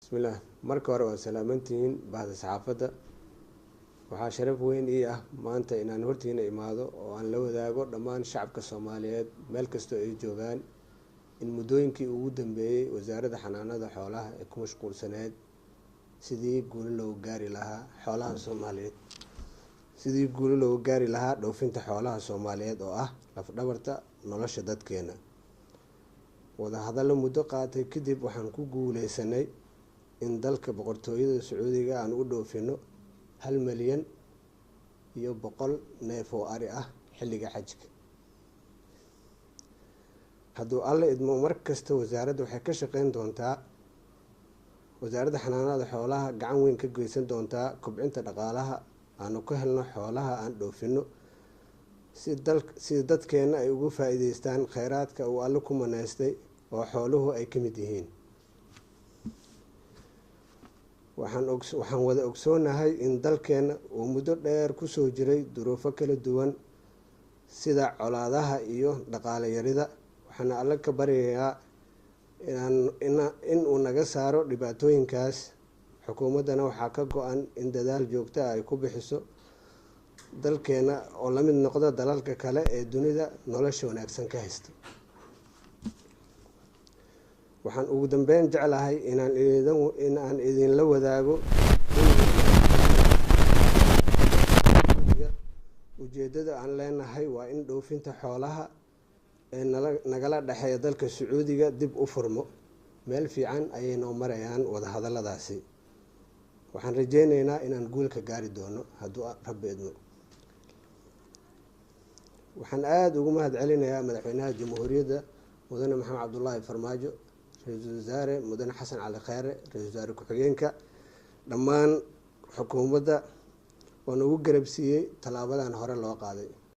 bismillaah marka hore waa salaamantihiin bahda saxaafadda. waxaa sharaf weyn ii ah maanta inaan hortiina imaado oo aan la wadaago dhammaan shacabka Soomaaliyeed meel kasta ay joogaan in muddooyinkii ugu dambeeyay wasaaradda xanaanada xoolaha ay ku mashquulsaneed sidii guul loogu gaari lahaa xoolaha Soomaaliyeed dhoofinta xoolaha Soomaaliyeed oo ah laf-dhabarta nolosha dadkeena. wadahadallo muddo qaatay kadib waxaan ku guuleysanay in dalka boqortooyada Sacuudiga aan u dhoofino 1,100,000 neef oo ari ah xilliga xajka. hadduu alla idmo markasta wasaaradda waxay ka shaqeyn doontaa wasaaradda xanaanada xoolaha gacan weyn ka geysan doontaa kobcinta dhaqaalaha aanu ka helno xoolaha aan dhoofino si dadkeena ay ugu faa'iideystaan kheyraadka uu alle ku manaystay oo xooluhu ay ka mid yihiin. waxaan wada ogsoonahay in dalkeena uu muddo dheer kusoo jiray duruufo kala duwan sida colaadaha iyo dhaqaale yarida. waxaana alle ka baryayaa in uu naga saaro dhibaatooyinkaas. xukuumaddana waxaa ka go-an in dadaal joogto ah ay ku bixiso dalkeena oo la mid noqda dalalka kale ee dunida nolosha wanaagsan ka haysta. waxaan ugu dambeyn jeclahay inaan idinla wadaago ujeedada aan leenahay waa in dhoofinta xoolaha ee nagala dhexeeya dalka Sacuudiga dib u furmo. meel fiican ayay noo marayaan wadahadalladaasi. waxaan rajeyneynaa inaan guul ka gaari doono hadduu Rabbi idmo. waxaan aada ugu mahadcelinayaa madaxweynaha jamhuuriyadda mudane maxamed cabdullaahi farmaajo, ra-iisul wasaare mudane xasan cali kheyre, ra-iisul wasaare ku-xigeenka, dhammaan xukuumadda oo nagu garab siiyey tallaabadan hore loo qaaday.